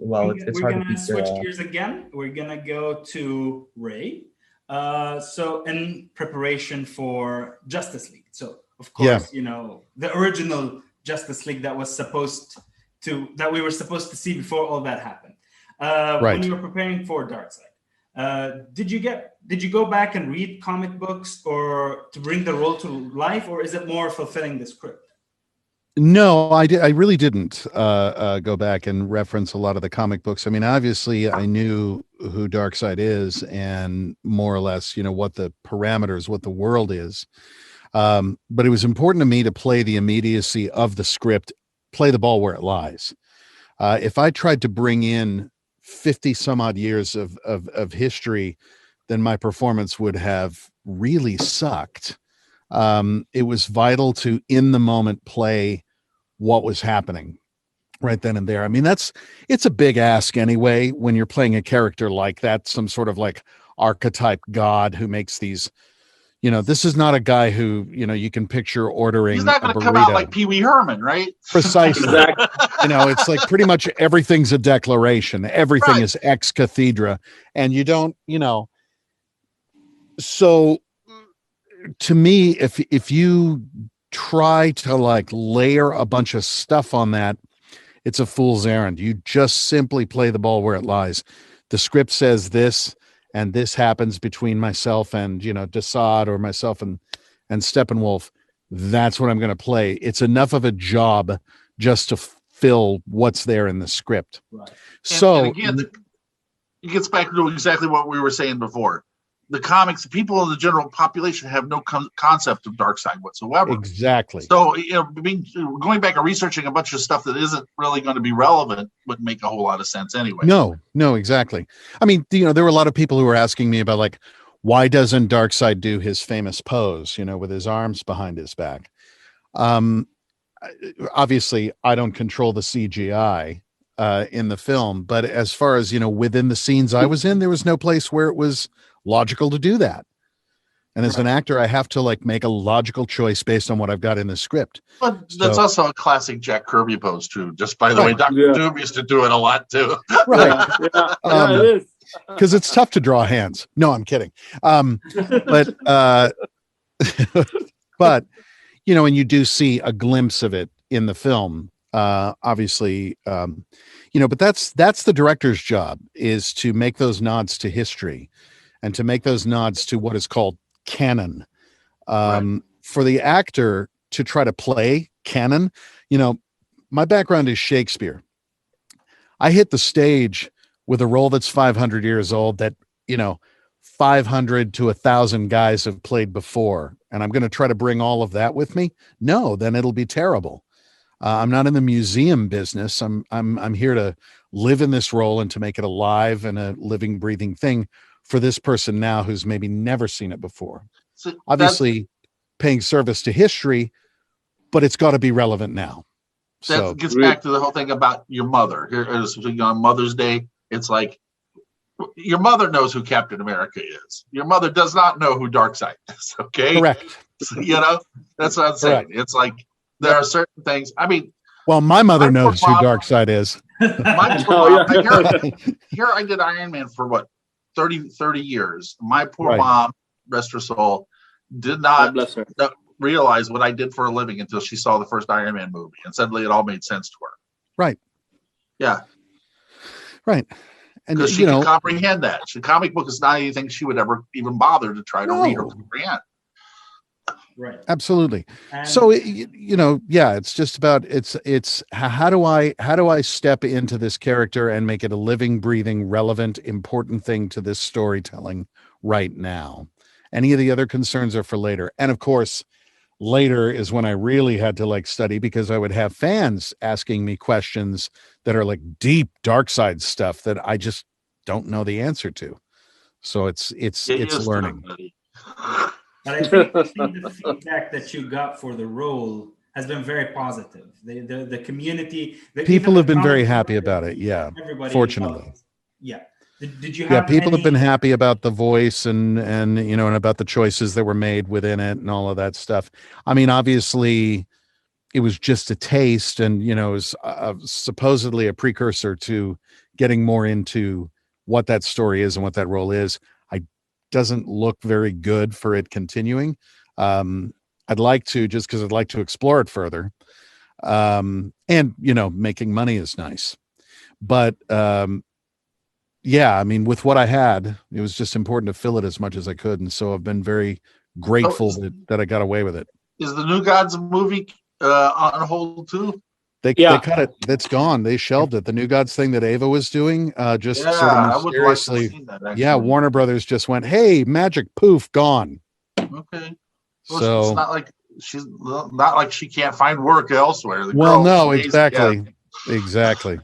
well, it's We're hard to gonna keep switch the. gears again. We're gonna go to Ray. So in preparation for Justice League. So of Yeah. course, the original Justice League that we were supposed to see before all that happened. Right. When you were preparing for Darkseid, did you go back and read comic books or to bring the role to life, or is it more fulfilling the script? No, I really didn't go back and reference a lot of the comic books. I mean, obviously, I knew who Darkseid is and more or less, what the parameters, what the world is. But it was important to me to play the immediacy of the script, play the ball where it lies. If I tried to bring in 50 some odd years of history, then my performance would have really sucked. It was vital to in the moment play what was happening right then and there. I mean, it's a big ask anyway, when you're playing a character like that, some sort of like archetype god who makes these, this is not a guy who, you can picture ordering. He's not going to come out like Pee Wee Herman, right? Precisely. Exactly. It's like pretty much everything's a declaration. Everything Right. is ex cathedra. And you don't, so to me, if you try to like layer a bunch of stuff on that, it's a fool's errand. You just simply play the ball where it lies. The script says this, and this happens between myself and Darkseid, or myself and Steppenwolf. That's what I'm going to play. It's enough of a job just to fill what's there in the script. Right. So and again, it gets back to exactly what we were saying before. The comics, people in the general population have no concept of Darkseid whatsoever. Exactly. So, going back and researching a bunch of stuff that isn't really going to be relevant wouldn't make a whole lot of sense anyway. No, exactly. I mean, there were a lot of people who were asking me about, like, why doesn't Darkseid do his famous pose, with his arms behind his back? Obviously, I don't control the CGI in the film, but as far as, within the scenes I was in, there was no place where it was logical to do that. And as an actor, I have to like make a logical choice based on what I've got in the script. But that's also a classic Jack Kirby pose too. Just by the way, Dr. Doom used to do it a lot too. Right. Yeah, it is. Because it's tough to draw hands. No, I'm kidding. But but and you do see a glimpse of it in the film. Obviously, but that's the director's job, is to make those nods to history and to make those nods to what is called canon. Right. For the actor to try to play canon, my background is Shakespeare. I hit the stage with a role that's 500 years old that, 500 to 1,000 guys have played before. And I'm going to try to bring all of that with me. No, then it'll be terrible. I'm not in the museum business. I'm here to live in this role and to make it alive and a living, breathing thing for this person now who's maybe never seen it before. So obviously paying service to history, but it's got to be relevant now. That gets back to the whole thing about your mother. Here is on Mother's Day. It's like your mother knows who Captain America is. Your mother does not know who Darkseid is. Okay, correct. So, that's what I'm saying. Correct. It's like there are certain things. I mean, well, my mother knows who Darkseid is. My poor mom, here I did Iron Man for what 30 years. My poor mom, rest her soul, did not realize what I did for a living until she saw the first Iron Man movie, and suddenly it all made sense to her. Right. Yeah. Right. And because she can comprehend that. The comic book is not anything she would ever even bother to try to read or comprehend. Right. Absolutely. And so it's just about it's how do I step into this character and make it a living, breathing, relevant, important thing to this storytelling right now. Any of the other concerns are for later. And of course, later is when I really had to like study, because I would have fans asking me questions that are like deep Darkseid stuff that I just don't know the answer to. So it's learning. But I think the feedback that you got for the role has been very positive. The community, people have been very happy about it. Yeah, fortunately. Yeah. Did you have people have been happy about the voice and about the choices that were made within it and all of that stuff. I mean, obviously it was just a taste, and it was supposedly a precursor to getting more into what that story is and what that role is. I doesn't look very good for it continuing. I'd like to, just because I'd like to explore it further. And making money is nice. But yeah, I mean, with what I had, it was just important to fill it as much as I could. And so I've been very grateful that I got away with it. Is the New Gods movie on hold too? They cut it. That's gone. They shelved it. The New Gods thing that Ava was doing, just sort of mysteriously. Warner Brothers just went, "Hey, magic, poof, gone." Okay. Well, so it's not like she can't find work elsewhere. Exactly.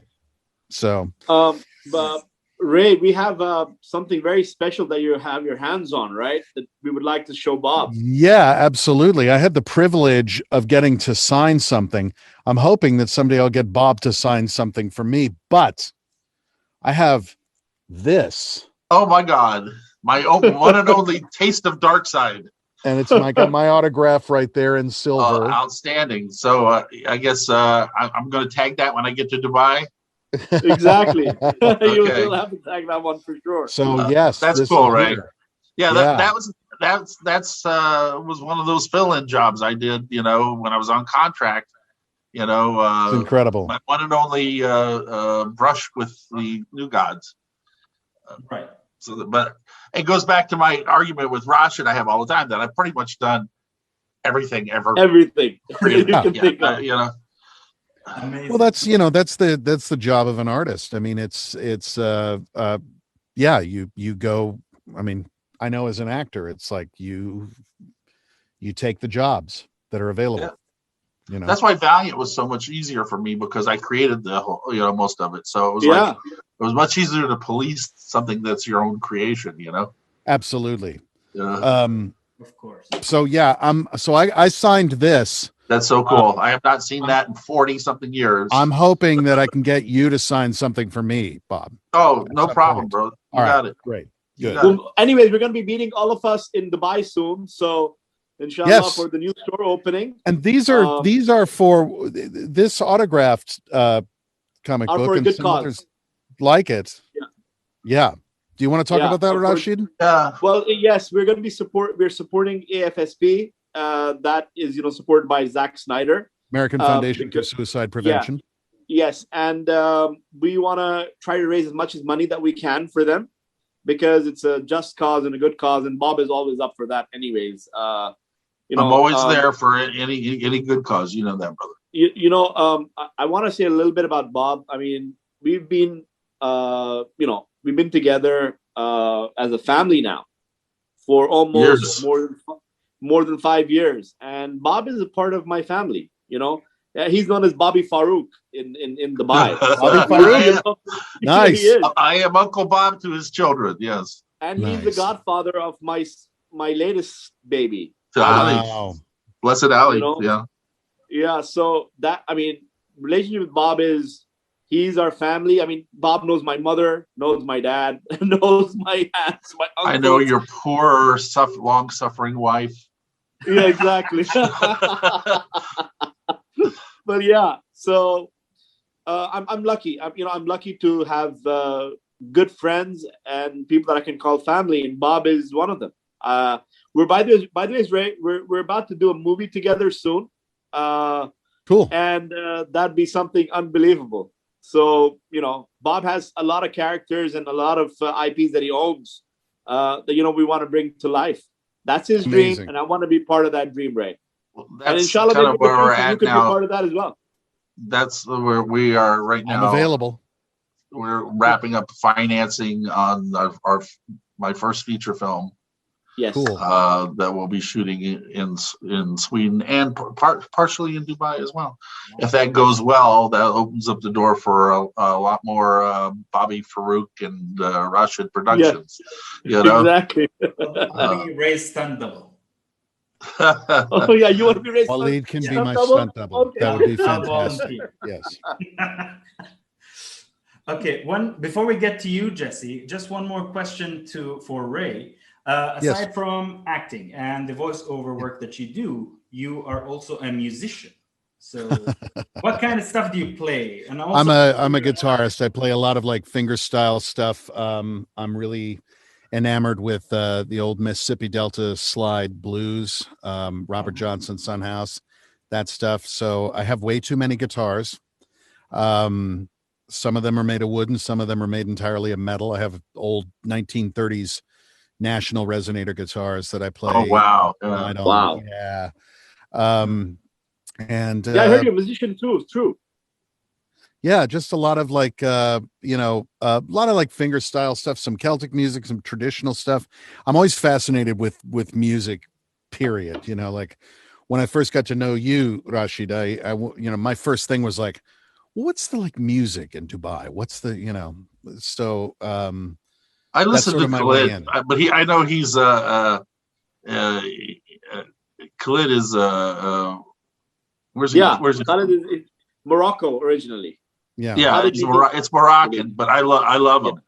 So, but Ray, we have something very special that you have your hands on, right? That we would like to show Bob. Yeah, absolutely. I had the privilege of getting to sign something. I'm hoping that someday I'll get Bob to sign something for me, but I have this. Oh my God. My one and only taste of Darkseid. And it's got my autograph right there in silver. Outstanding. So I guess I'm going to tag that when I get to Dubai. Exactly. You will have to tag that one for sure. So yes, that's cool, right? Yeah, that was one of those fill-in jobs I did, when I was on contract. It's incredible. My one and only brush with the New Gods. Right. So, but it goes back to my argument with Rashid I have all the time that I've pretty much done everything ever. Everything. Amazing. Well, that's the job of an artist. I mean, it's you go. I mean, I know as an actor, it's like you take the jobs that are available. Yeah. That's why Valiant was so much easier for me because I created the whole, most of it. So it was it was much easier to police something that's your own creation. Absolutely. Yeah. Of course. So yeah, I signed this. That's so cool. I have not seen that in 40 something years. I'm hoping that I can get you to sign something for me, Bob. Oh, no problem, bro. You got it. Great. Good. Well, anyways, we're going to be meeting all of us in Dubai soon. So inshallah, for the new store opening. And these are for this autographed comic book, for a and good some cause. others like it. Yeah. Do you want to talk about that, Rashid? Well, yes, we're going to be supporting AFSP. That is, supported by Zack Snyder, American Foundation for Suicide Prevention. Yes, and we want to try to raise as much money that we can for them because it's a just cause and a good cause, and Bob is always up for that, anyways. I'm always there for any good cause. You know that, brother. I want to say a little bit about Bob. I mean, we've been, we've been together as a family now for almost more than 5 years, and Bob is a part of my family. He's known as Bobby Farooq in Dubai. Bobby Farooq. Nice. I am Uncle Bob to his children. Yes, and he's the godfather of my latest baby. Wow. Blessed Ali. Yeah. So relationship with Bob is he's our family. I mean, Bob knows my mother, knows my dad, knows my aunts, my uncles. I know your poor, long-suffering wife. Yeah, exactly. But yeah, so I'm lucky. I'm lucky to have good friends and people that I can call family, and Bob is one of them. We're by the way, Ray, we're about to do a movie together soon. Cool. And that'd be something unbelievable. So Bob has a lot of characters and a lot of IPs that he owns. That we want to bring to life. That's his dream, and I want to be part of that dream, Ray. Well, that's inshallah, kind of where we're at now. Be part of that as well. That's where we are right now. I'm available. We're wrapping up financing on my first feature film. Yes. Cool. That we'll be shooting in Sweden and partially in Dubai as well. If that goes well, that opens up the door for a lot more Bobby Farooq and Rashid Productions. Exactly. Raise stunt double. Oh yeah, you want to be raised? Waleed can be my stunt double. Okay. That would be fantastic. Yes. Okay. Before we get to you, Jesse, just one more question for Ray. Aside from acting and the voiceover work that you do, you are also a musician. So, what kind of stuff do you play? And also, I'm a guitarist. I play a lot of like fingerstyle stuff. I'm really enamored with the old Mississippi Delta slide blues, Robert Johnson, Son House, that stuff. So I have way too many guitars. Some of them are made of wood and some of them are made entirely of metal. I have old 1930s National Resonator guitars that I play. Oh, wow. Wow. Yeah. And yeah, I heard you're a musician too. It's true. Yeah, just a lot of like a lot of like finger style stuff, some Celtic music, some traditional stuff. I'm always fascinated with music, period. Like when I first got to know you, Rashid, I my first thing was like, what's the like music in Dubai? What's the so I listened to Khalid, but I know he's Khalid is where's he? Khalid is Morocco originally. Yeah, it's Moroccan, but I love him.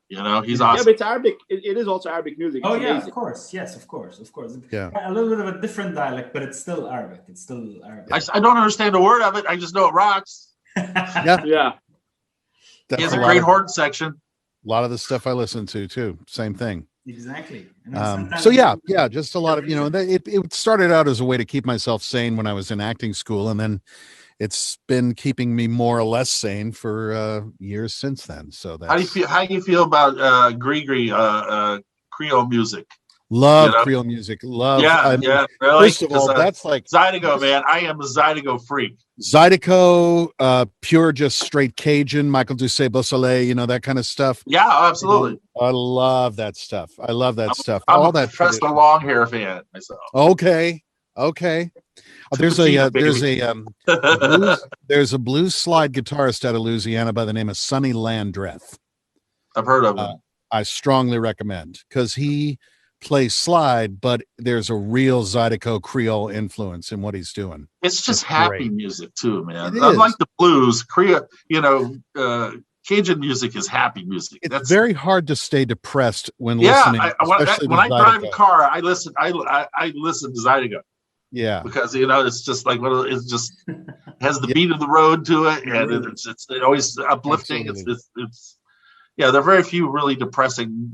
He's awesome. Yeah, but it's Arabic. It is also Arabic music. Oh yeah, of course. Yes, of course. Yeah, a little bit of a different dialect, but it's still Arabic. I don't understand a word of it. I just know it rocks. Yeah. He has a great horn section. A lot of the stuff I listen to too. Same thing. Exactly. So yeah, just a lot of it started out as a way to keep myself sane when I was in acting school, and then it's been keeping me more or less sane for years since then. So that's how do you feel about Grigri Creole music? Love Creole music. Love. Really. First of all, that's like Zydeco, man. I am a Zydeco freak. Zydeco, pure, just straight Cajun, Michael Doucet-Beausoleil, that kind of stuff. Yeah, absolutely. I love that stuff. I'm all that. Professor long hair fan myself. Okay. There's a blues slide guitarist out of Louisiana by the name of Sonny Landreth. I've heard of him. I strongly recommend because he plays slide, but there's a real Zydeco Creole influence in what he's doing. It's just happy music too, man. Unlike the blues, Creole, Cajun music is happy music. It's very hard to stay depressed when listening. When I drive a car, I listen to Zydeco. Yeah, because it's just like it's just has the beat of the road to it, and it's always uplifting. It's there are very few really depressing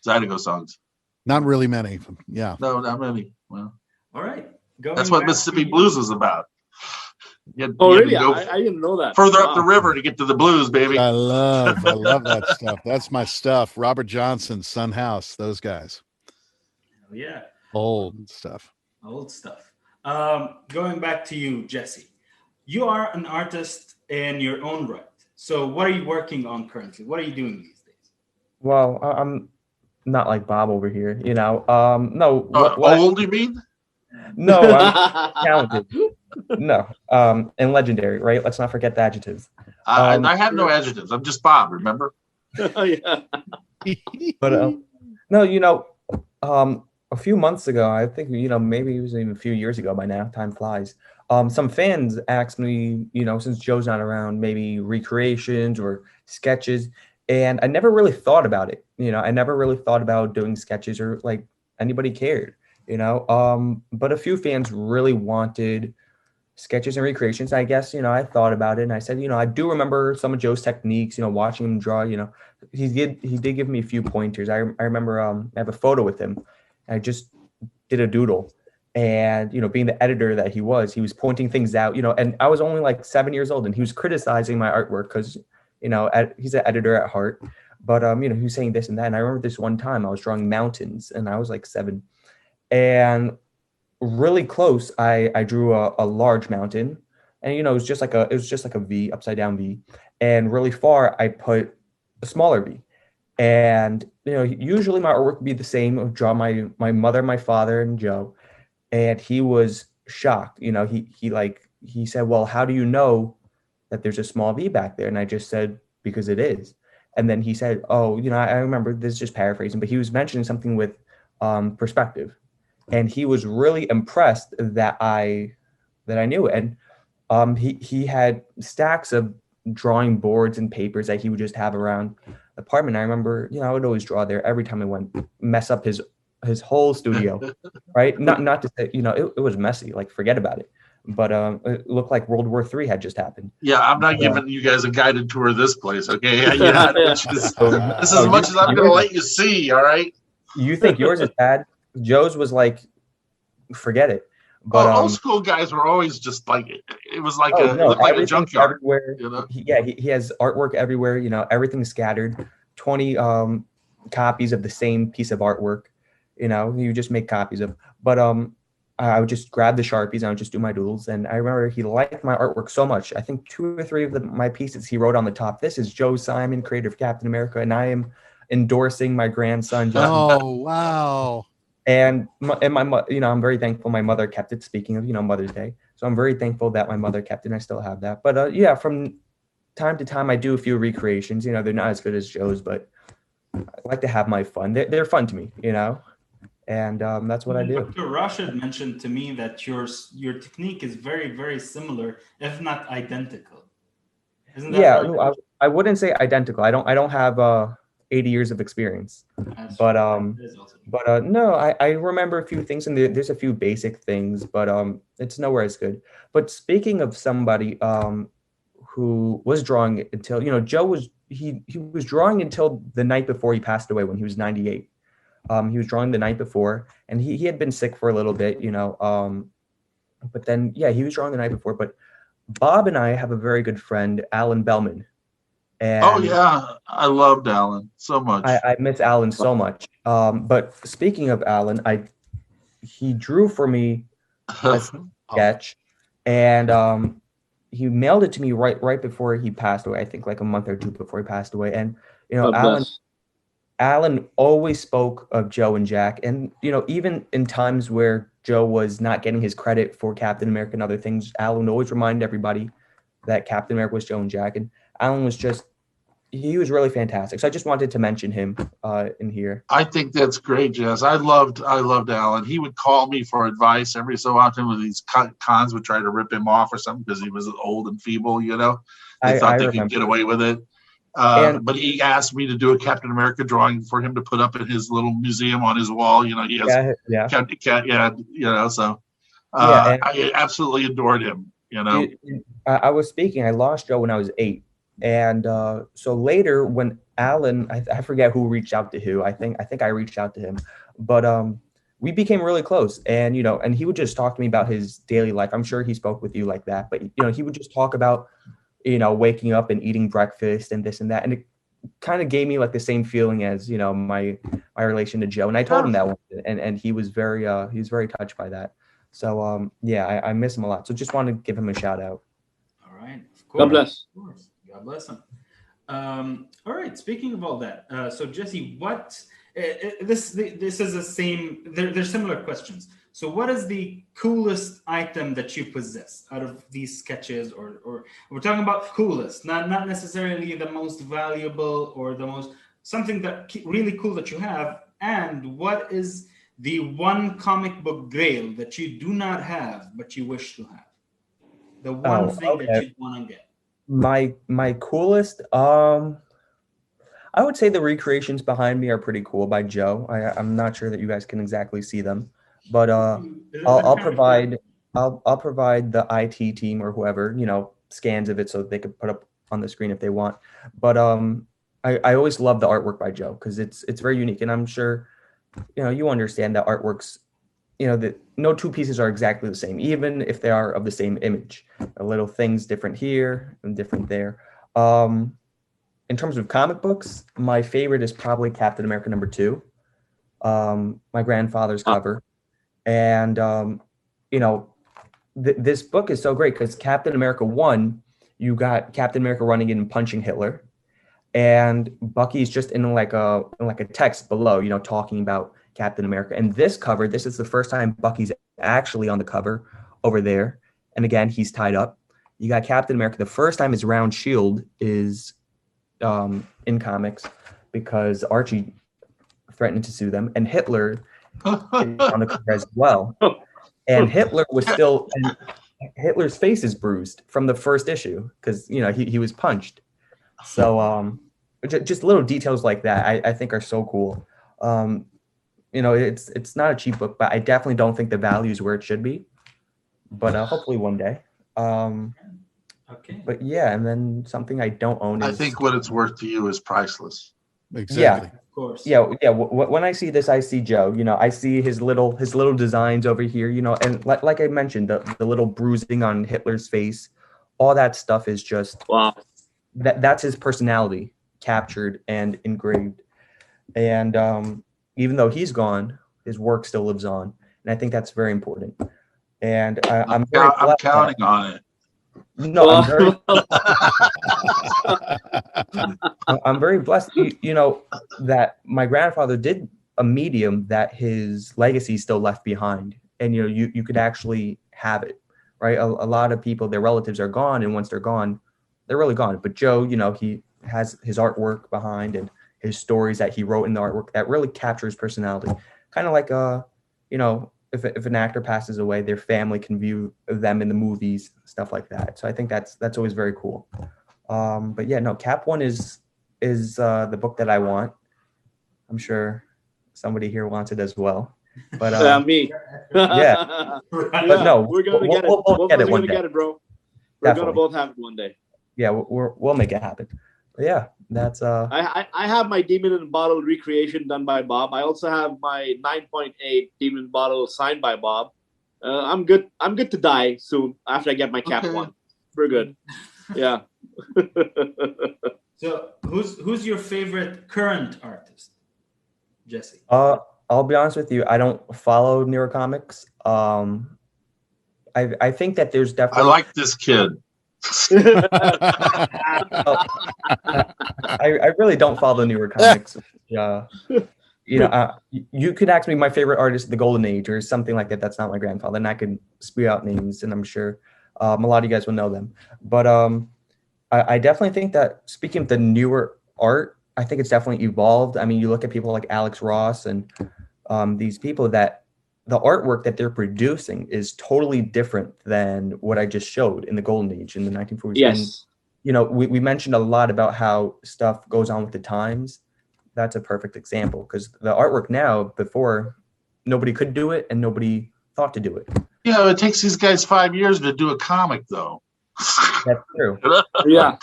Zydeco songs. Not really many. Yeah, no, not many. Well, all right, that's what Mississippi blues is about. Really? I didn't know that. Further up the river to get to the blues, baby. I love that stuff. That's my stuff. Robert Johnson, Son House, those guys. Oh, yeah, old stuff. Going back to you, Jesse. You are an artist in your own right. So what are you working on currently? What are you doing these days? Well, I'm not like Bob over here, No. Old, you mean? No, I'm talented. No. And legendary, right? Let's not forget the adjectives. I have no adjectives. I'm just Bob, remember? Oh, yeah. But no, a few months ago, I think, maybe it was even a few years ago by now, time flies. Some fans asked me, since Joe's not around, maybe recreations or sketches. And I never really thought about it. I never really thought about doing sketches or like anybody cared, but a few fans really wanted sketches and recreations. I guess, I thought about it and I said, I do remember some of Joe's techniques, watching him draw, he did give me a few pointers. I remember, I have a photo with him. I just did a doodle and, being the editor that he was pointing things out, and I was only like 7 years old and he was criticizing my artwork because, he's an editor at heart, but, he was saying this and that. And I remember this one time I was drawing mountains and I was like 7 and really close. I drew a large mountain and, it was just like a V, upside down V, and really far I put a smaller V. And, usually my artwork would be the same. I would draw my mother, my father, and Joe. And he was shocked. He said, well, how do you know that there's a small V back there? And I just said, because it is. And then he said, oh, I remember, this is just paraphrasing, but he was mentioning something with perspective. And he was really impressed that I knew it. And he had stacks of drawing boards and papers that he would just have around the apartment. I remember, I would always draw there every time I went, mess up his whole studio, right? Not to say, it was messy, like forget about it. but it looked like World War III had just happened. Yeah, I'm not giving you guys a guided tour of this place, okay? This is as much as I'm going to let you see, all right? You think yours is bad? Joe's was like, forget it. But old school guys were always just like, it was like it looked like a junkyard. Everywhere. You know? He has artwork everywhere. You know, everything's scattered. 20 copies of the same piece of artwork. You know, you just make copies of. But I would just grab the Sharpies and I would just do my doodles. And I remember he liked my artwork so much. I think 2 or 3 of my pieces he wrote on the top. This is Joe Simon, creator of Captain America, and I am endorsing my grandson. Oh, wow. And my, you know, I'm very thankful my mother kept it, speaking of, you know, Mother's Day. So I'm very thankful that my mother kept it and I still have that. But yeah, from time to time, I do a few recreations. You know, they're not as good as Joe's, but I like to have my fun. They're fun to me, you know, and that's what I do. Dr. Rashid mentioned to me that your technique is very, very similar, if not identical. Isn't that right? I wouldn't say identical. I don't have 80 years of experience, but no, I remember a few things, and there's a few basic things, but it's nowhere as good. But speaking of somebody who was drawing until, you know, Joe was he was drawing until the night before he passed away when he was 98. He was drawing the night before, and he had been sick for a little bit, you know, but then yeah, he was drawing the night before. But Bob and I have a very good friend, Alan Bellman. And oh yeah, I loved Alan so much. I miss Alan so much. But speaking of Alan, he drew for me a sketch, and he mailed it to me right before he passed away. I think like a month or 2 before he passed away. And you know, Alan always spoke of Joe and Jack, and you know, even in times where Joe was not getting his credit for Captain America and other things, Alan always reminded everybody that Captain America was Joe and Jack. And Alan was he was really fantastic. So I just wanted to mention him in here. I think that's great, Jess. I loved Alan. He would call me for advice every so often when these cons would try to rip him off or something because he was old and feeble, you know. They thought they could get away with it. But he asked me to do a Captain America drawing for him to put up in his little museum on his wall. You know, he has you know, so I absolutely adored him, you know. I lost Joe when I was 8. And so later when Alan, I forget who reached out to who, I think I reached out to him, but we became really close. And, you know, and he would just talk to me about his daily life. I'm sure he spoke with you like that, but, you know, he would just talk about, you know, waking up and eating breakfast and this and that. And it kind of gave me like the same feeling as, you know, my relation to Joe. And I told him that, and he was very touched by that. So, yeah, I miss him a lot. So just want to give him a shout out. All right. Of course. God bless. Of course. God bless him. All right. Speaking of all that, so Jesse, what this is the same. They're similar questions. So, what is the coolest item that you possess out of these sketches, or we're talking about coolest, not necessarily the most valuable or the most something that really cool that you have, and what is the one comic book grail that you do not have but you wish to have? The one thing that you want to get. My coolest, I would say the recreations behind me are pretty cool by Joe. I'm not sure that you guys can exactly see them, but I'll provide the IT team or whoever, you know, scans of it so they could put up on the screen if they want. But I always love the artwork by Joe because it's very unique, and I'm sure, you know, you understand that artworks, you know, that no 2 pieces are exactly the same, even if they are of the same image. A little things different here and different there. In terms of comic books, my favorite is probably Captain America #2, my grandfather's cover. And, you know, this book is so great because Captain America 1, you got Captain America running in and punching Hitler. And Bucky's just in like a text below, you know, talking about Captain America. And this cover, this is the first time Bucky's actually on the cover over there. And again, he's tied up. You got Captain America. The first time his round shield is in comics because Archie threatened to sue them. And Hitler is on the cover as well. And Hitler was still, and Hitler's face is bruised from the first issue because, you know, he was punched. So just little details like that I think are so cool. You know, it's not a cheap book, but I definitely don't think the value is where it should be. but hopefully one day. Okay. But yeah, and then something I don't own is... I think what it's worth to you is priceless. Exactly. Yeah, of course. Yeah. When I see this, I see Joe. I see his little designs over here. And like I mentioned, the little bruising on Hitler's face, all that stuff is just that's his personality captured and engraved. And even though he's gone, his work still lives on, and I think that's very important. And I'm counting on it. No, I'm very blessed. That my grandfather did a medium that his legacy still left behind, and you could actually have it, right? A lot of people, their relatives are gone, and once they're gone, they're really gone. But Joe, he has his artwork behind and his stories that he wrote in the artwork that really captures personality. Kind of like if an actor passes away, their family can view them in the movies, stuff like that. So I think that's always very cool. But yeah, no, Cap 1 is the book that I want. I'm sure somebody here wants it as well. But me. Yeah. But no, we're gonna get it. We'll get it one day. Get it, bro. We're gonna both have it one day. Yeah, we'll make it happen. But yeah, that's I have my Demon in a Bottle recreation done by Bob. I also have my 9.8 Demon in a Bottle signed by Bob. I'm good to die soon after I get my Cap 1. We're good. Yeah. So who's your favorite current artist, Jesse? I'll be honest with you, I don't follow Newer Comics. I think that there's definitely... I like this kid. I really don't follow Newer Comics. You could ask me my favorite artist of the Golden Age or something like that. That's not my grandfather, and I could spew out names, and I'm sure a lot of you guys will know them. But I definitely think that, speaking of the newer art, I think it's definitely evolved. I mean, you look at people like Alex Ross and these people that the artwork that they're producing is totally different than what I just showed in the Golden Age in the 1940s. Yes. And, we mentioned a lot about how stuff goes on with the times. That's a perfect example, because the artwork now, before, nobody could do it and nobody thought to do it. Yeah, it takes these guys 5 years to do a comic, though. That's true. Yeah.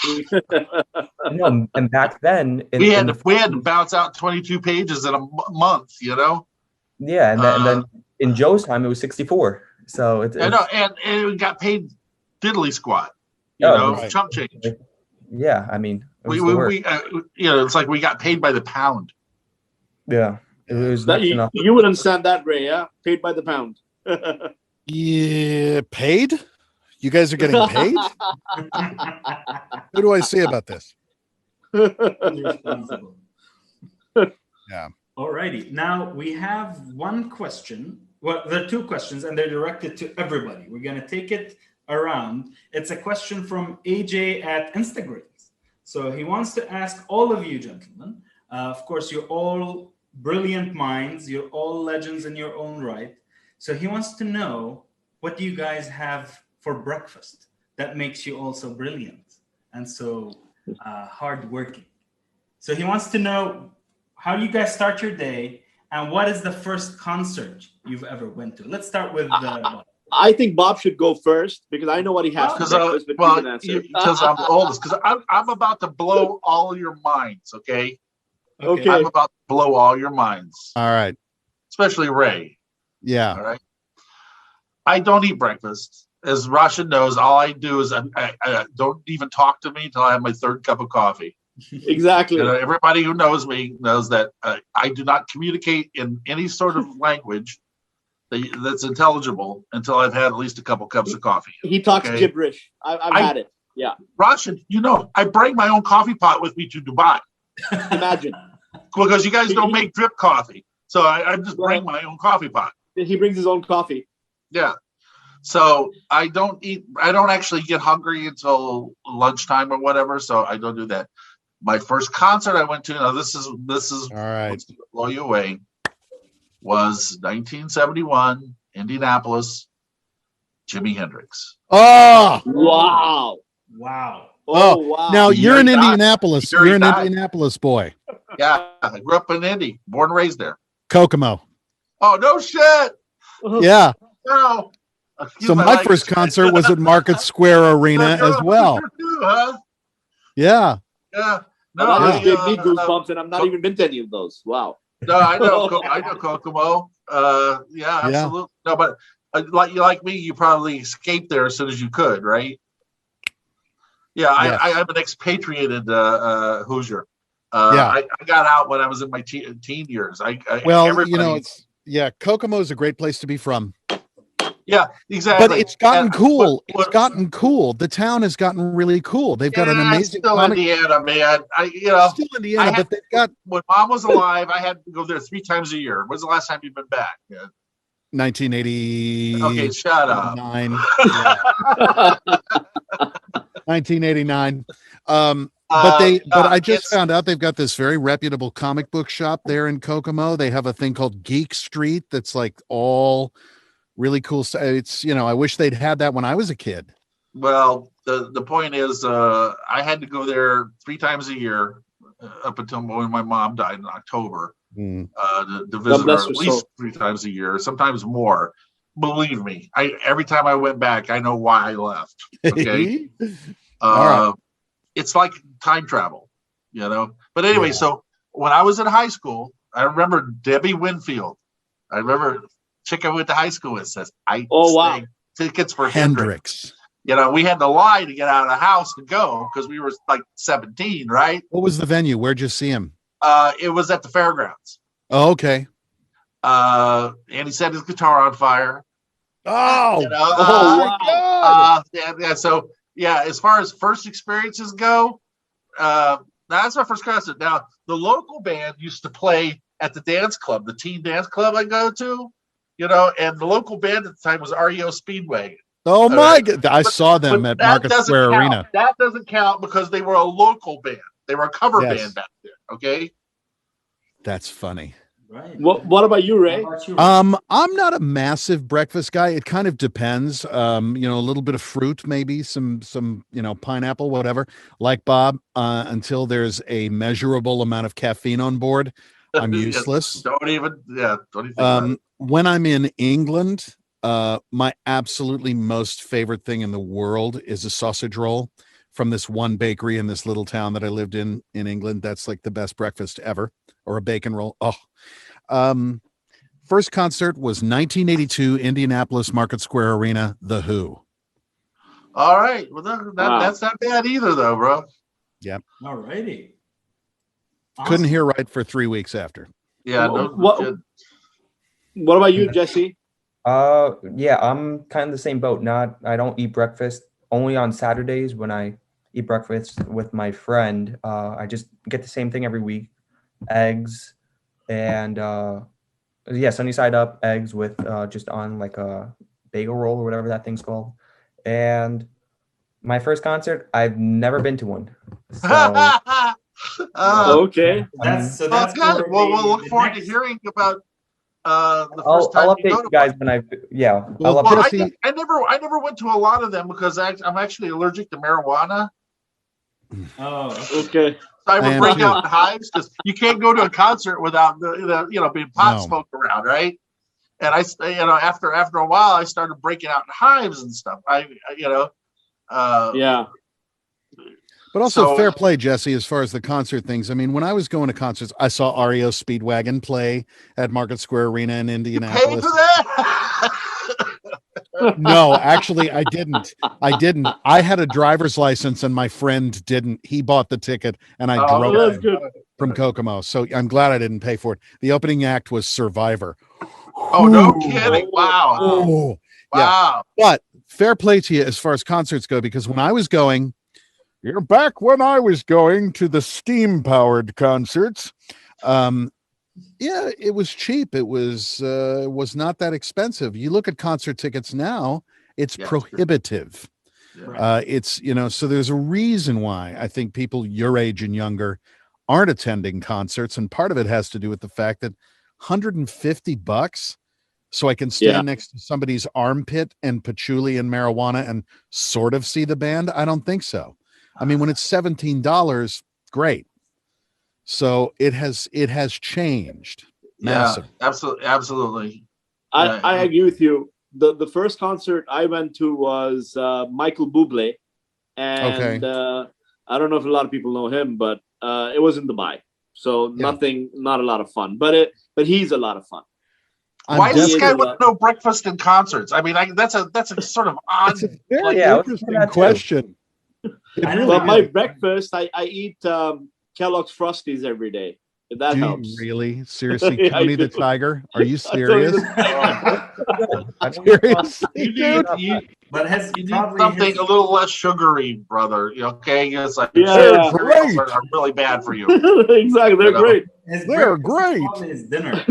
And back then... we had to bounce out 22 pages in a month, Yeah, and then in Joe's time, it was 64. So I know, and it got paid diddly squat, chump change. Yeah, I mean, we it's like we got paid by the pound. Yeah, it was you would understand that, Ray. Yeah, paid by the pound. Yeah, paid. You guys are getting paid. What do I say about this? Yeah. Alrighty. Now we have one question. Well, there are two questions, and they're directed to everybody. We're going to take it around. It's a question from AJ at Instagram. So he wants to ask all of you gentlemen. Of course, you're all brilliant minds. You're all legends in your own right. So he wants to know, what do you guys have for breakfast that makes you all so brilliant and so hardworking? So he wants to know, how do you guys start your day, and what is the first concert you've ever went to? Let's start with I think Bob should go first, because I know what he has for breakfast, but because I'm the oldest. Because I'm about to blow all your minds, okay? Okay. I'm about to blow all your minds. All right. Especially Ray. Yeah. All right. I don't eat breakfast. As Rashid knows, all I do is I don't even talk to me until I have my third cup of coffee. Exactly. Everybody who knows me knows that I do not communicate in any sort of language that's intelligible until I've had at least a couple cups of coffee. He talks gibberish. I've had it. Yeah. Rashid, I bring my own coffee pot with me to Dubai. Imagine. Because you guys don't make drip coffee. So I just bring my own coffee pot. He brings his own coffee. Yeah. So I don't actually get hungry until lunchtime or whatever. So I don't do that. My first concert I went to, now this is all right, blow you away, was 1971, Indianapolis, Jimi Hendrix. Oh, wow. Oh, wow. Now you're in Indianapolis. You're an Indianapolis boy. Yeah, I grew up in Indy, born and raised there. Kokomo. Oh, no shit. Yeah. No. So my first concert was at Market Square Arena as well. Too, huh? Yeah. Yeah. No, that just gave me goosebumps, and I've not even been to any of those. Wow. No, I know Kokomo. Yeah, absolutely. No, but like me, you probably escaped there as soon as you could, right? Yeah, yes. I'm an expatriated Hoosier. I got out when I was in my teen years. Kokomo is a great place to be from. Yeah, exactly. But it's gotten cool. It's gotten cool. The town has gotten really cool. They've got an amazing. Still Indiana, man. Still Indiana, but they've got. When Mom was alive, I had to go there 3 times a year. When's the last time you've been back? 1980. Okay, shut up. 1989. But I just found out they've got this very reputable comic book shop there in Kokomo. They have a thing called Geek Street that's like all really cool. It's, I wish they'd had that when I was a kid. Well, the point is, I had to go there 3 times a year up until when my mom died in October. To visit her at least 3 times a year, sometimes more. Believe me, every time I went back, I know why I left. Okay. Right. It's like time travel, But anyway, so when I was in high school, I remember Debbie Winfield. I remember chick I went to high school with says, tickets for Hendrix. We had to lie to get out of the house and go because we were like 17, right? What was the venue? Where'd you see him? It was at the fairgrounds. Oh, okay. And he set his guitar on fire. Oh, my God. So, as far as first experiences go, that's my first concert. Now, the local band used to play at the dance club, the teen dance club I go to, and the local band at the time was REO Speedway. Oh, my God. I saw them at Market Square Arena. That doesn't count because they were a local band. They were a cover band back then, okay? That's funny. Right. What about you, Ray? I'm not a massive breakfast guy. It kind of depends. A little bit of fruit, maybe some pineapple, whatever. Like Bob, until there's a measurable amount of caffeine on board, I'm useless. Don't even when I'm in England, my absolutely most favorite thing in the world is a sausage roll from this one bakery in this little town that I lived in England. That's like the best breakfast ever, or a bacon roll. First concert was 1982, Indianapolis Market Square Arena, The Who. All right. Well, that's not bad either, though, bro. Yeah. All righty. Awesome. Couldn't hear right for 3 weeks after. Yeah. What about you, Jesse? I'm kind of the same boat. I don't eat breakfast. Only on Saturdays when I eat breakfast with my friend. I just get the same thing every week. Eggs and sunny side up eggs with just on like a bagel roll or whatever that thing's called. And my first concert, I've never been to one. So, okay. That's good. Well, we'll look forward to hearing about the first time I'll update you guys when I never went to a lot of them because I'm actually allergic to marijuana. Oh, okay. So I would break out in hives because you can't go to a concert without being pot smoke around, right? And after a while I started breaking out in hives and stuff. But also fair play, Jesse, as far as the concert things. I mean, when I was going to concerts, I saw REO Speedwagon play at Market Square Arena in Indianapolis. You paid for that? No, actually, I didn't. I had a driver's license and my friend didn't. He bought the ticket and I drove from Kokomo. So I'm glad I didn't pay for it. The opening act was Survivor. Oh, no kidding. Wow. Oh, yeah. But fair play to you as far as concerts go, because when I was going, back when I was going to the steam-powered concerts, it was cheap. It was not that expensive. You look at concert tickets now, it's prohibitive. Yeah. So there's a reason why I think people your age and younger aren't attending concerts, and part of it has to do with the fact that $150 so I can stand next to somebody's armpit and patchouli and marijuana and sort of see the band. I don't think so. I mean, when it's $17, great. So it has changed. Massive. Yeah, absolutely. I agree with you. the first concert I went to was Michael Bublé, and I don't know if a lot of people know him, but it was in Dubai, so not a lot of fun. But he's a lot of fun. Why this guy with no breakfast and concerts? I mean, that's a sort of odd, it's a very interesting question. Well, my breakfast, I eat Kellogg's Frosties every day. If that helps. You really? Seriously, Tony the Tiger? Are you serious? Seriously, dude? But you need something a little less sugary, brother. Okay, it's like great. Are really bad for you. Exactly, they're great. They're great. His dinner.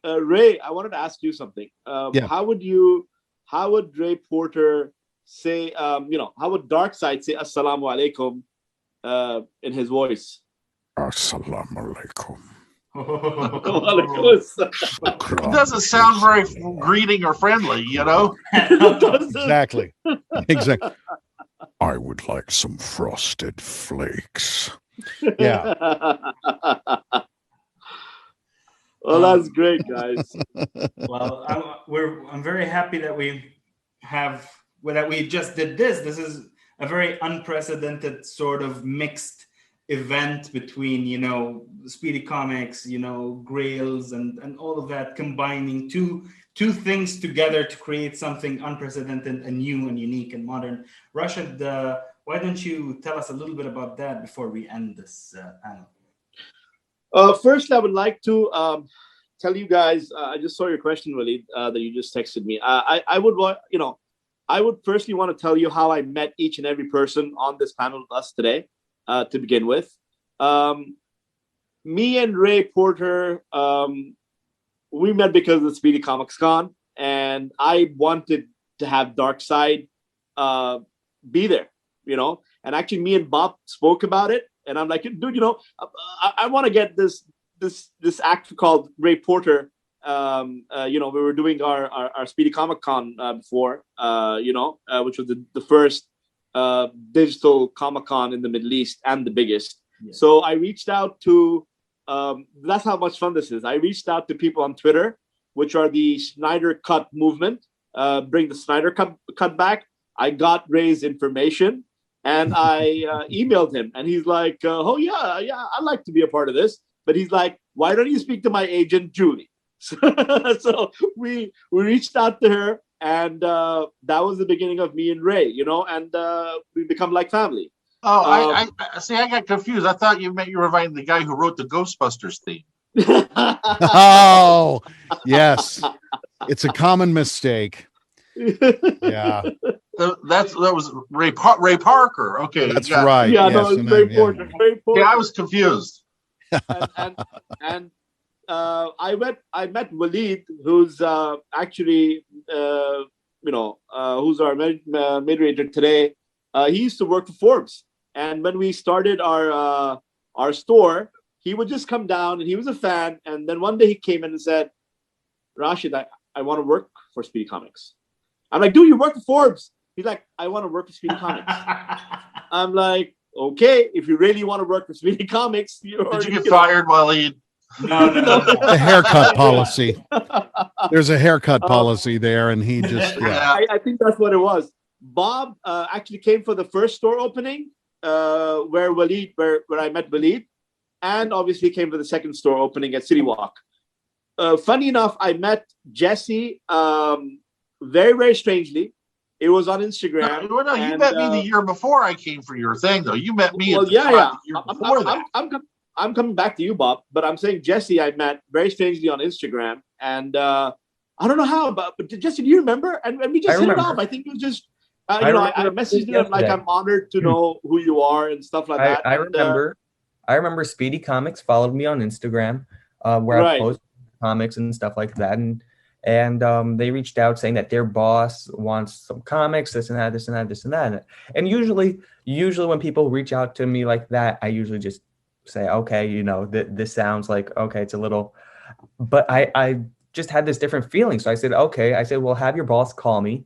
Ray, I wanted to ask you something. How would Ray Porter say, how would Darkseid say Assalamu alaikum in his voice? Assalamu alaikum. It doesn't sound very greeting or friendly, Exactly. I would like some frosted flakes. Yeah. Well, that's great, guys. Well, I'm very happy that we just did this. This is a very unprecedented sort of mixed event between, Speedy Comics, GrailzCON and all of that, combining two things together to create something unprecedented and new and unique and modern. Rashid, why don't you tell us a little bit about that before we end this panel? First, I would like to tell you guys. I just saw your question, Waleed, that you just texted me. I would firstly want to tell you how I met each and every person on this panel with us today. To begin with, me and Ray Porter, we met because of the Speedy Comics Con, and I wanted to have Darkseid be there, And actually, me and Bob spoke about it. And I'm like, dude, I want to get this act called Ray Porter. We were doing our Speedy Comic Con before, which was the first digital Comic Con in the Middle East and the biggest. Yes. So I reached out to, that's how much fun this is. I reached out to people on Twitter, which are the Snyder Cut movement, bring the Snyder cut back. I got Ray's information. And I emailed him, and he's like, "Oh yeah, I'd like to be a part of this." But he's like, "Why don't you speak to my agent, Julie?" So we reached out to her, and that was the beginning of me and Ray, and we become like family. Oh, I see. I got confused. I thought you were inviting the guy who wrote the Ghostbusters theme. Oh, yes, it's a common mistake. Yeah. That was Ray Parker. Okay, that's right. Yeah, yes, no, it's Ray Porter. Yeah, I was confused. and I met Waleed, who's actually who's our moderator today. He used to work for Forbes, and when we started our store, he would just come down, and he was a fan. And then one day he came in and said, "Rashid, I want to work for Speedy Comics." I'm like, "Dude, you work for Forbes." He's like, "I want to work for Speedy Comics." I'm like, "Okay, if you really want to work for Speedy Comics." Did you get fired, Waleed? No. The haircut policy. There's a haircut policy there, and he just... Yeah. I think that's what it was. Bob actually came for the first store opening where I met Waleed, and obviously came for the second store opening at City Walk. Funny enough, I met Jesse very, very strangely. It was on Instagram. No, you met me the year before I came for your thing, though. You met me. I'm coming back to you, Bob. But I'm saying Jesse, I met very strangely on Instagram, and I don't know how, but Jesse, do you remember? And we just hit it off. I think it was just, I messaged you like, I'm honored to know who you are and stuff like that. I remember Speedy Comics followed me on Instagram, where I post comics and stuff like that, and they reached out saying that their boss wants some comics, this and that. And usually when people reach out to me like that, I usually just say, okay, this sounds like, okay, it's a little, but I just had this different feeling. So I said, okay, well, have your boss call me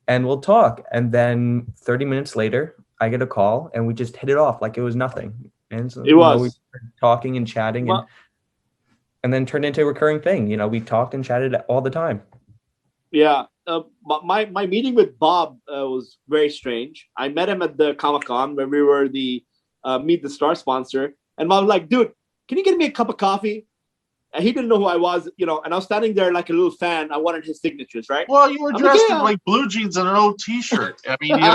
and we'll talk. And then 30 minutes later, I get a call and we just hit it off like it was nothing. And so we started talking and chatting and then turned into a recurring thing. We talked and chatted all the time. Yeah. My meeting with Bob was very strange. I met him at the Comic-Con where we were the Meet the Star sponsor. And Bob was like, dude, can you get me a cup of coffee? And he didn't know who I was, and I was standing there like a little fan. I wanted his signatures, right? Well, you were dressed in like blue jeans and an old T-shirt. I mean, and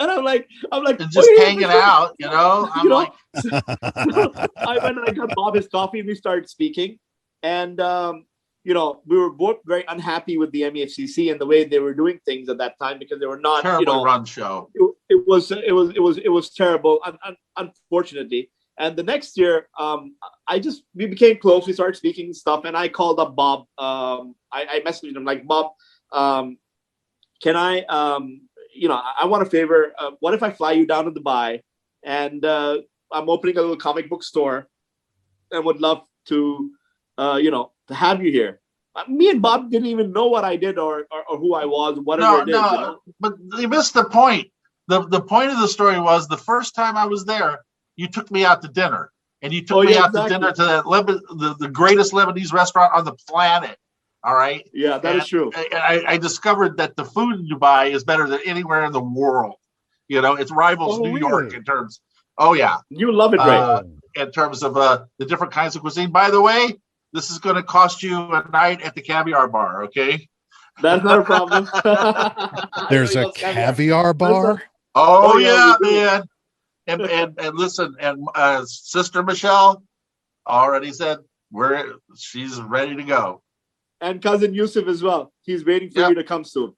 I'm like, and just hanging out, I'm like, I went and I got Bob his coffee, and we started speaking, and we were both very unhappy with the MEFCC and the way they were doing things at that time because they were not terribly run show. It was terrible, unfortunately. And the next year, we became close. We started speaking stuff, and I called up Bob. I messaged him like, Bob, can I, I want a favor. What if I fly you down to Dubai, and I'm opening a little comic book store, and would love to, to have you here. Me and Bob didn't even know what I did or who I was, whatever it is. No, but you missed the point. The point of the story was the first time I was there, you took me out to dinner, and you took me out to dinner to that the greatest Lebanese restaurant on the planet. All right. Yeah, that is true. I discovered that the food in Dubai is better than anywhere in the world. It rivals New York in terms. Oh yeah, you love it, right? In terms of the different kinds of cuisine. By the way, this is going to cost you a night at the caviar bar. Okay. That's not a problem. There's a caviar bar. Oh yeah, man. And listen, and Sister Michelle already said she's ready to go. And cousin Yusuf as well. He's waiting for you to come soon.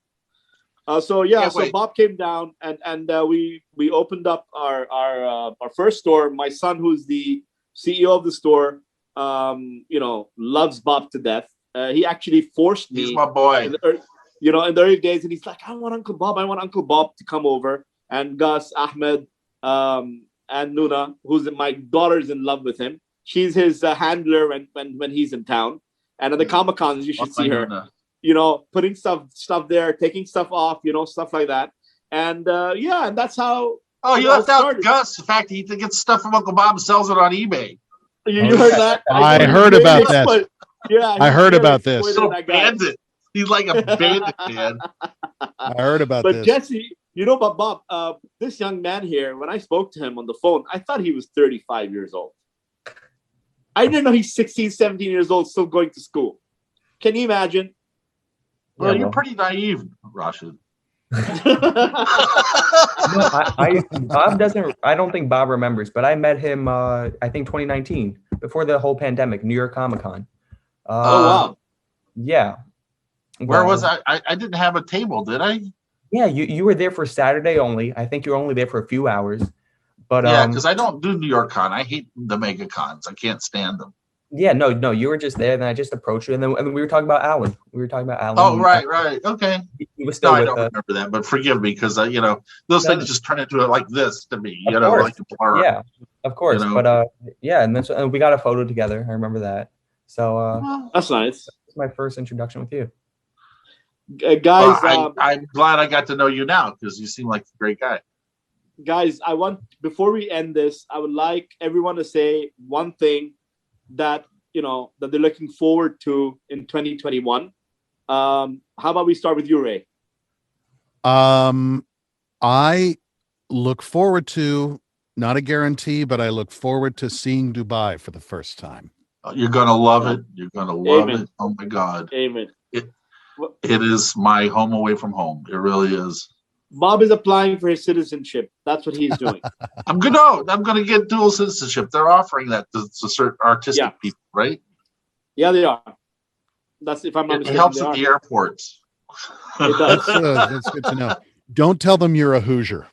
So Bob came down and we opened up our first store. My son, who's the CEO of the store, loves Bob to death. He actually forced me. He's my boy. In the early days, and he's like, I want Uncle Bob to come over. And Gus, Ahmed, and Nuna, my daughter's in love with him. She's his handler when he's in town. And at the Comic-Cons, you should see her, putting stuff there, taking stuff off, stuff like that. And and that's how. Oh, you left out Gus. The fact that he gets stuff from Uncle Bob and sells it on eBay. You heard that? I heard about that. Yeah, I heard about this. He's a bandit. He's like a bandit, man. I heard about this. But Jesse, about Bob, this young man here, when I spoke to him on the phone, I thought he was 35 years old. I didn't know he's 16, 17 years old, still going to school. Can you imagine? Well, you're pretty naive, Rashid. Bob doesn't. I don't think Bob remembers, but I met him. I think 2019, before the whole pandemic, New York Comic-Con. Oh wow! Yeah. Where was I? I didn't have a table, did I? Yeah, you were there for Saturday only. I think you were only there for a few hours. But yeah, because I don't do New York Con. I hate the mega cons. I can't stand them. Yeah, no, you were just there. Then I just approached you, and then we were talking about Alan. Oh, right. Okay. He was still I don't remember that, but forgive me because those things just turn into like this to me. Like a blur. Yeah, of course. But and then we got a photo together. I remember that. So that's nice. That's my first introduction with you. Guys, I'm glad I got to know you now because you seem like a great guy. Guys, before we end this, I would like everyone to say one thing that that they're looking forward to in 2021. How about we start with you, Ray? I look forward to, not a guarantee, but I look forward to seeing Dubai for the first time. You're gonna love it. You're gonna love it. Oh my God. Amen. It is my home away from home. It really is. Bob is applying for his citizenship. That's what he's doing. I'm gonna get dual citizenship. They're offering that to certain artistic people, right? Yeah, they are. That's if I'm not mistaken. It helps at the airports. It does. That's good to know. Don't tell them you're a Hoosier.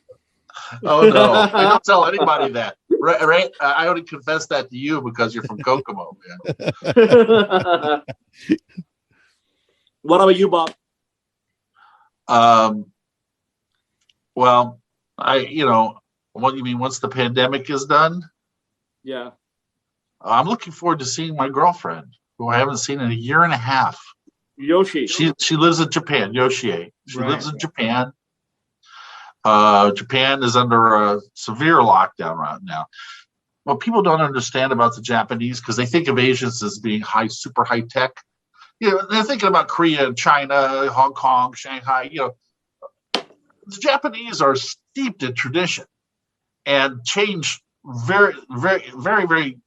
Oh no, I don't tell anybody that. Right? I only confess that to you because you're from Kokomo, man. What about you, Bob? Well, what you mean once the pandemic is done? Yeah. I'm looking forward to seeing my girlfriend, who I haven't seen in a year and a half. Yoshi. She lives in Japan, Yoshie. She lives in Japan. Japan is under a severe lockdown right now. What people don't understand about the Japanese, because they think of Asians as being super high tech, they're thinking about Korea and China, Hong Kong, Shanghai. The Japanese are steeped in tradition and change very, very, very, very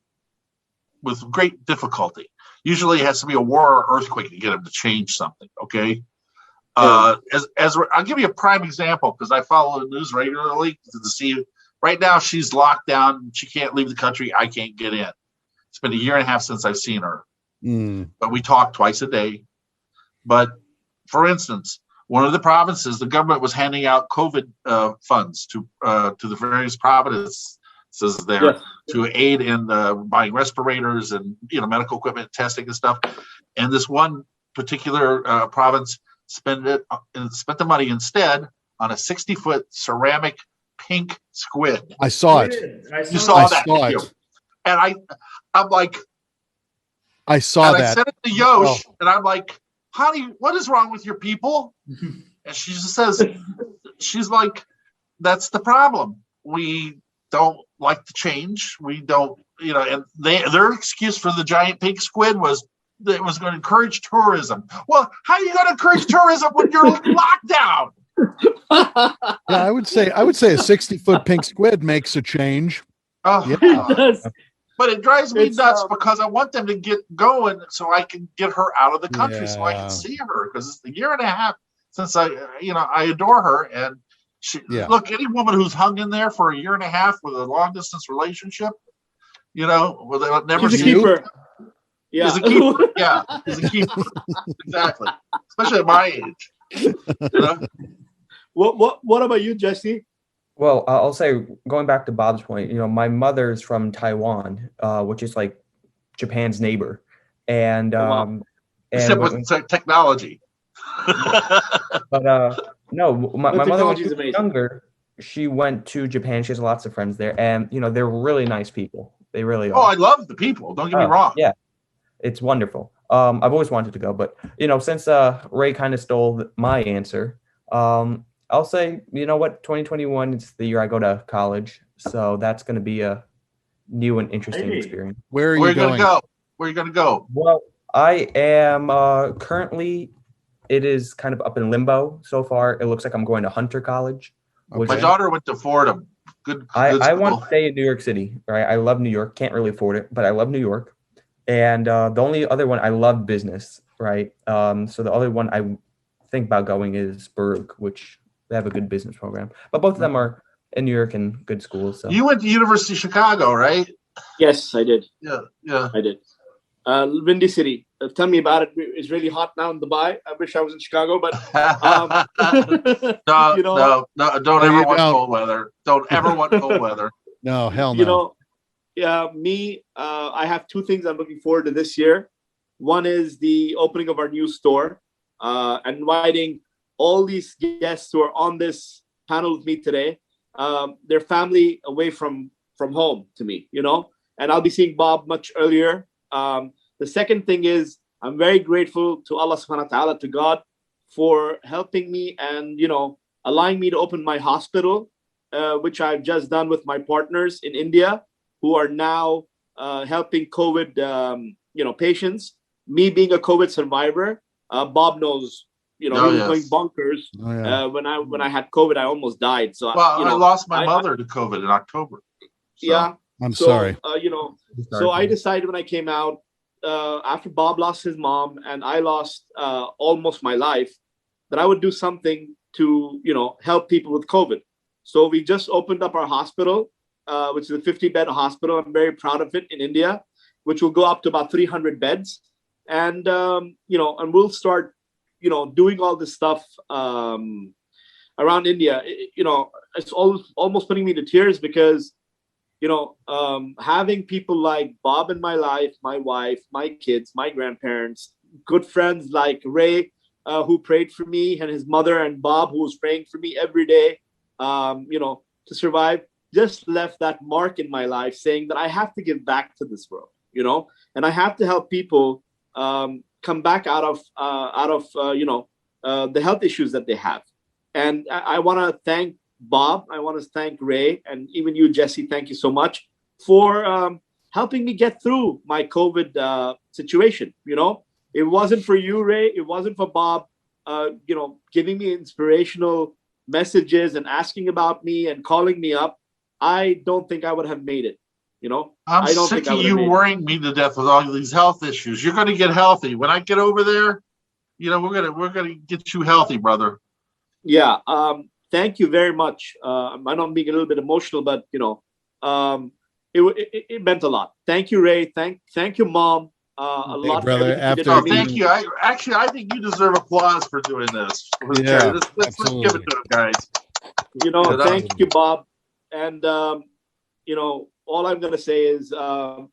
with great difficulty. Usually it has to be a war or earthquake to get them to change something. Okay. I'll give you a prime example because I follow the news regularly to see. Right now she's locked down. She can't leave the country. I can't get in. It's been a year and a half since I've seen her, but we talk twice a day. But for instance, one of the provinces, the government was handing out COVID funds to the various provinces there to aid in buying respirators and medical equipment, testing and stuff. And this one particular province spent the money instead on a 60-foot ceramic pink squid. I saw it. You saw that. And I'm like, I saw that. I sent it to Yosh, and I'm like, honey, what is wrong with your people? And she just says, she's like, that's the problem. We don't like to change. We don't, and their excuse for the giant pink squid was that it was going to encourage tourism. Well, how are you going to encourage tourism when you're locked down? Yeah, I would say a 60-foot pink squid makes a change. Oh, yeah. But it drives me nuts because I want them to get going so I can get her out of the country so I can see her, because it's a year and a half since I adore her. And look, any woman who's hung in there for a year and a half with a long distance relationship, with never see her. Yeah. Is a keeper. Yeah, is a keeper. Exactly. Especially at my age. What about you, Jesse? Well, I'll say, going back to Bob's point, my mother's from Taiwan, which is like Japan's neighbor, and except with technology. But no, my mother, when she was younger, she went to Japan. She has lots of friends there, and they're really nice people. They really are. Oh, I love the people. Don't get me wrong. Yeah, it's wonderful. I've always wanted to go, but since Ray kind of stole my answer, I'll say, 2021 is the year I go to college, so that's going to be a new and interesting experience. Where are you going? Where are you going to go? Well, I am currently, it is kind of up in limbo so far. It looks like I'm going to Hunter College. My daughter went to Fordham. Good. I want to stay in New York City, right? I love New York. Can't really afford it, but I love New York. And the only other one, I love business, right? So the other one I think about going is Berg, which they have a good business program, but both of them are in New York and good schools. So. You went to University of Chicago, right? Yes, I did. Yeah, I did. Windy City. Tell me about it. It's really hot now in Dubai. I wish I was in Chicago, but no, don't ever want cold weather. Don't ever want cold weather. No, hell no. I have two things I'm looking forward to this year. One is the opening of our new store, and inviting all these guests who are on this panel with me today, their family away from home to me, and I'll be seeing Bob much earlier. The second thing is I'm very grateful to Allah subhanahu wa ta'ala, to God, for helping me and, allowing me to open my hospital, which I've just done with my partners in India, who are now helping COVID, patients. Me being a COVID survivor, Bob knows, he was going bonkers. When I had COVID, I almost died. So I lost my mother to COVID in October. So. Yeah, I'm sorry. So I decided when I came out, after Bob lost his mom and I lost almost my life, that I would do something to help people with COVID. So we just opened up our hospital, which is a 50-bed hospital. I'm very proud of it, in India, which will go up to about 300 beds, and and we'll start doing all this stuff around India. It's almost putting me to tears because, having people like Bob in my life, my wife, my kids, my grandparents, good friends like Ray, who prayed for me, and his mother, and Bob, who was praying for me every day, to survive, just left that mark in my life, saying that I have to give back to this world, and I have to help people come back out of the health issues that they have. And I want to thank Bob. I want to thank Ray, and even you, Jesse. Thank you so much for helping me get through my COVID situation. it wasn't for you, Ray. It wasn't for Bob, giving me inspirational messages and asking about me and calling me up. I don't think I would have made it. I'm sick of you worrying me to death with all these health issues. You're going to get healthy when I get over there. We're gonna get you healthy, brother. Yeah. Thank you very much. I know I'm being a little bit emotional, but it meant a lot. Thank you, Ray. Thank you, Mom. A lot, brother. Thank you. I think you deserve applause for doing this. Yeah, let's give it to him, guys. Thank you, Bob. And all I'm gonna say is, I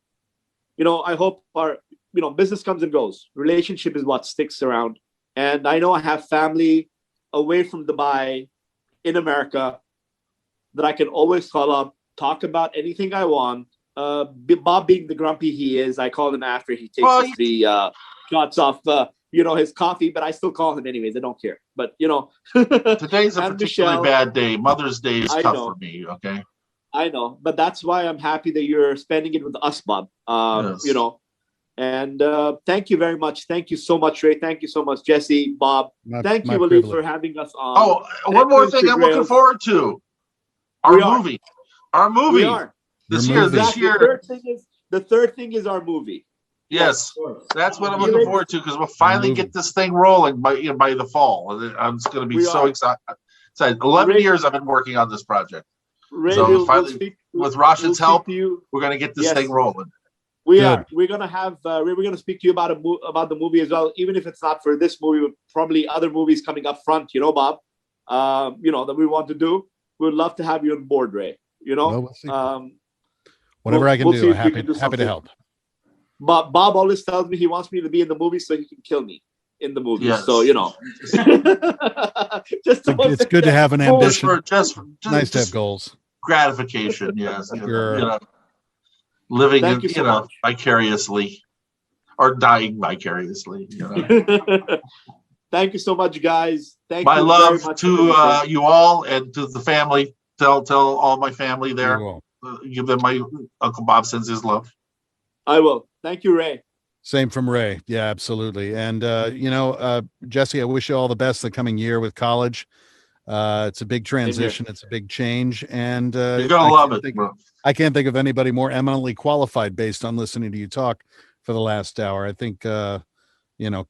hope our business comes and goes. Relationship is what sticks around. And I know I have family away from Dubai in America that I can always call up, talk about anything I want. Bob being the grumpy he is, I call him after he takes his 3 shots off, his coffee, but I still call him anyways. I don't care. But, today's a particularly bad day. Mother's Day is tough for me, okay? I know, but that's why I'm happy that you're spending it with us, Bob. Yes. And thank you very much. Thank you so much, Ray. Thank you so much, Jesse, Bob. Thank you, Waleed, for having us on. Oh, one more thing I'm looking forward to. Our movie. We are. This year. The third thing is our movie. Yes, that's what I'm looking forward to, because we'll finally get this thing rolling by the fall. I'm just going to be so excited. 11 years I've been working on this project. Ray, so finally, with Rashid's help, we're going to get this thing rolling. We are. We're going to speak to you about the movie as well, even if it's not for this movie, but probably other movies coming up front. Bob. That we want to do. We'd love to have you on board, Ray. We'll see. Whatever I can do, happy to help. Bob always tells me he wants me to be in the movie so he can kill me in the movie. Yes. So it's good to have an ambition. Just nice to have goals. Gratification, yes. Sure. Living vicariously, or dying vicariously. Thank you so much, guys. Thank my you love very much to you all and to the family. Tell all my family there. Give them my Uncle Bob sends his love. I will. Thank you, Ray. Same from Ray. Yeah, absolutely. And Jesse, I wish you all the best the coming year with college. It's a big transition. It's a big change, and you're gonna love it, bro. I can't think of anybody more eminently qualified based on listening to you talk for the last hour. I think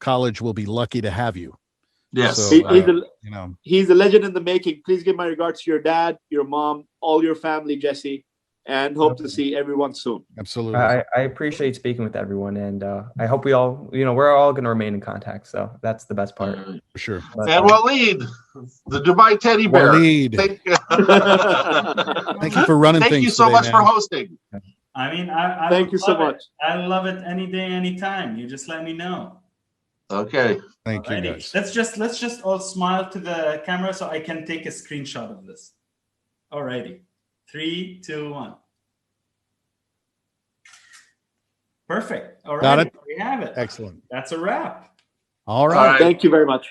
college will be lucky to have you. Yes, so, he's a legend in the making. Please give my regards to your dad, your mom, all your family, Jesse, and hope to see everyone soon. Absolutely. I appreciate speaking with everyone, and I hope we all, we're all going to remain in contact. So that's the best part. For sure. But, and Waleed, the Dubai teddy bear. Waleed. Thank you for running things. Thank you so much for hosting. I mean, I thank you so much. I love it any day, anytime. You just let me know. Okay. Thank you, guys. Let's just all smile to the camera so I can take a screenshot of this. Alrighty. 3, 2, 1. Perfect. All right. Got it. We have it. Excellent. That's a wrap. All right. Thank you very much.